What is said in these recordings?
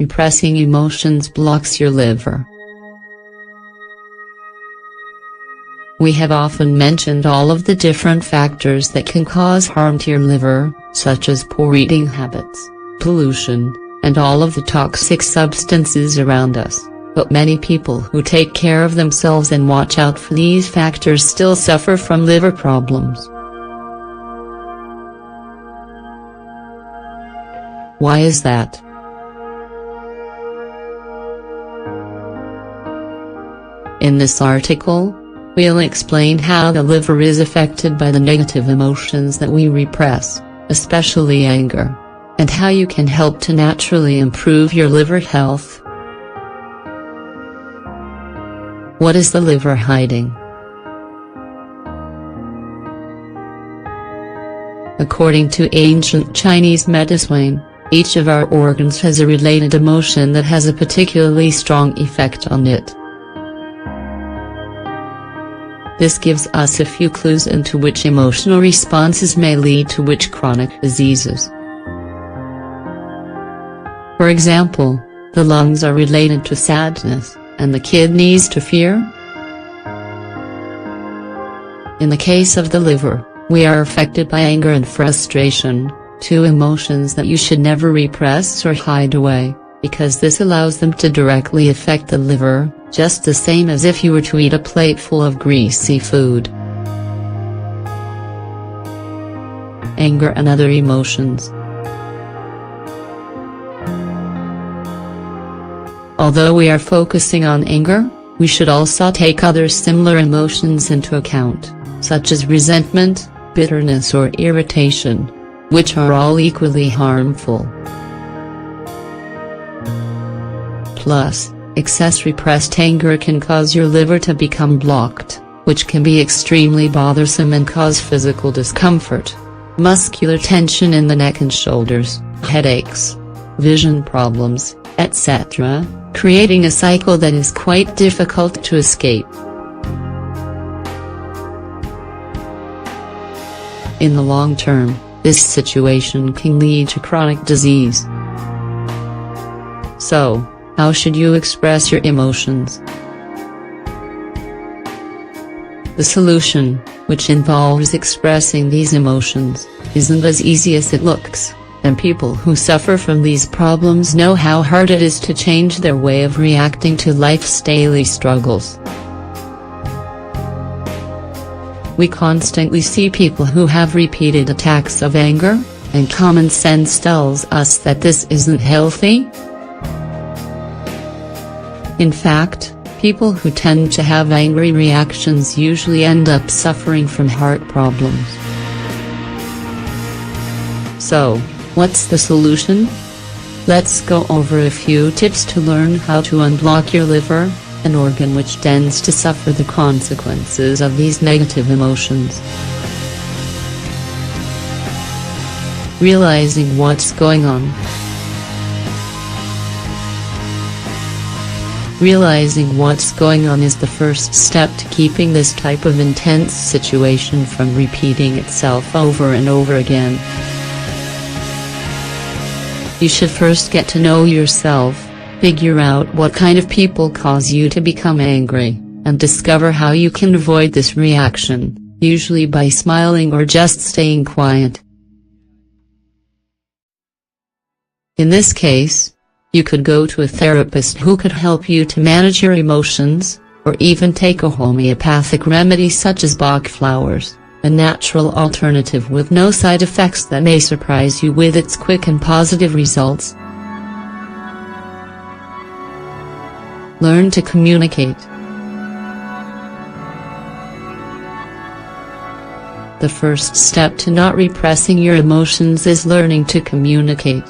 Repressing emotions blocks your liver. We have often mentioned all of the different factors that can cause harm to your liver, such as poor eating habits, pollution, and all of the toxic substances around us, but many people who take care of themselves and watch out for these factors still suffer from liver problems. Why is that? In this article, we'll explain how the liver is affected by the negative emotions that we repress, especially anger, and how you can help to naturally improve your liver health. What is the liver hiding? According to ancient Chinese medicine, each of our organs has a related emotion that has a particularly strong effect on it. This gives us a few clues into which emotional responses may lead to which chronic diseases. For example, the lungs are related to sadness, and the kidneys to fear. In the case of the liver, we are affected by anger and frustration, two emotions that you should never repress or hide away, because this allows them to directly affect the liver, just the same as if you were to eat a plate full of greasy food. Anger and other emotions. Although we are focusing on anger, we should also take other similar emotions into account, such as resentment, bitterness or irritation, which are all equally harmful. Plus, excess repressed anger can cause your liver to become blocked, which can be extremely bothersome and cause physical discomfort, muscular tension in the neck and shoulders, headaches, vision problems, etc., creating a cycle that is quite difficult to escape. In the long term, this situation can lead to chronic disease. So, how should you express your emotions? The solution, which involves expressing these emotions, isn't as easy as it looks, and people who suffer from these problems know how hard it is to change their way of reacting to life's daily struggles. We constantly see people who have repeated attacks of anger, and common sense tells us that this isn't healthy. In fact, people who tend to have angry reactions usually end up suffering from heart problems. So, what's the solution? Let's go over a few tips to learn how to unblock your liver, an organ which tends to suffer the consequences of these negative emotions. Realizing what's going on. Realizing what's going on is the first step to keeping this type of intense situation from repeating itself over and over again. You should first get to know yourself, figure out what kind of people cause you to become angry, and discover how you can avoid this reaction, usually by smiling or just staying quiet. In this case, you could go to a therapist who could help you to manage your emotions, or even take a homeopathic remedy such as Bach flowers, a natural alternative with no side effects that may surprise you with its quick and positive results. Learn to communicate. The first step to not repressing your emotions is learning to communicate.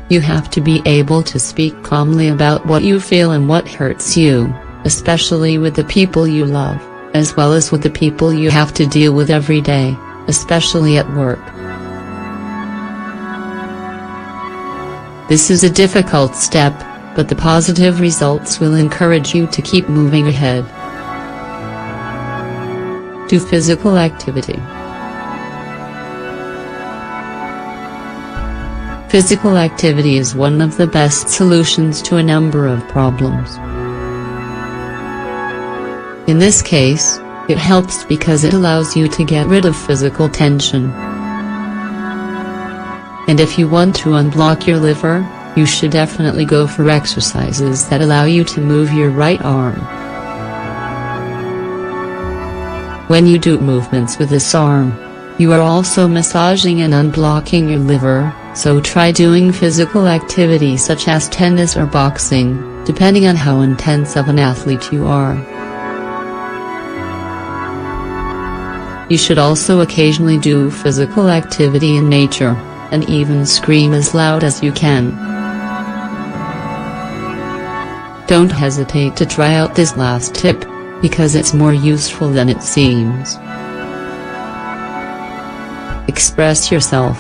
You have to be able to speak calmly about what you feel and what hurts you, especially with the people you love, as well as with the people you have to deal with every day, especially at work. This is a difficult step, but the positive results will encourage you to keep moving ahead. Do physical activity. Physical activity is one of the best solutions to a number of problems. In this case, it helps because it allows you to get rid of physical tension. And if you want to unblock your liver, you should definitely go for exercises that allow you to move your right arm. When you do movements with this arm, you are also massaging and unblocking your liver, so try doing physical activity such as tennis or boxing, depending on how intense of an athlete you are. You should also occasionally do physical activity in nature, and even scream as loud as you can. Don't hesitate to try out this last tip, because it's more useful than it seems. Express yourself.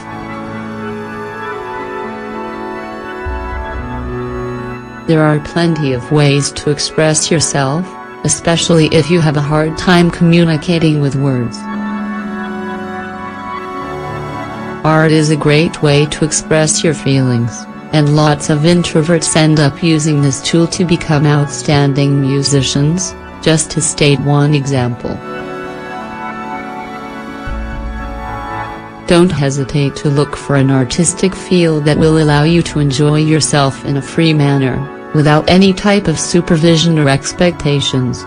There are plenty of ways to express yourself, especially if you have a hard time communicating with words. Art is a great way to express your feelings, and lots of introverts end up using this tool to become outstanding musicians, just to state one example. Don't hesitate to look for an artistic field that will allow you to enjoy yourself in a free manner, without any type of supervision or expectations.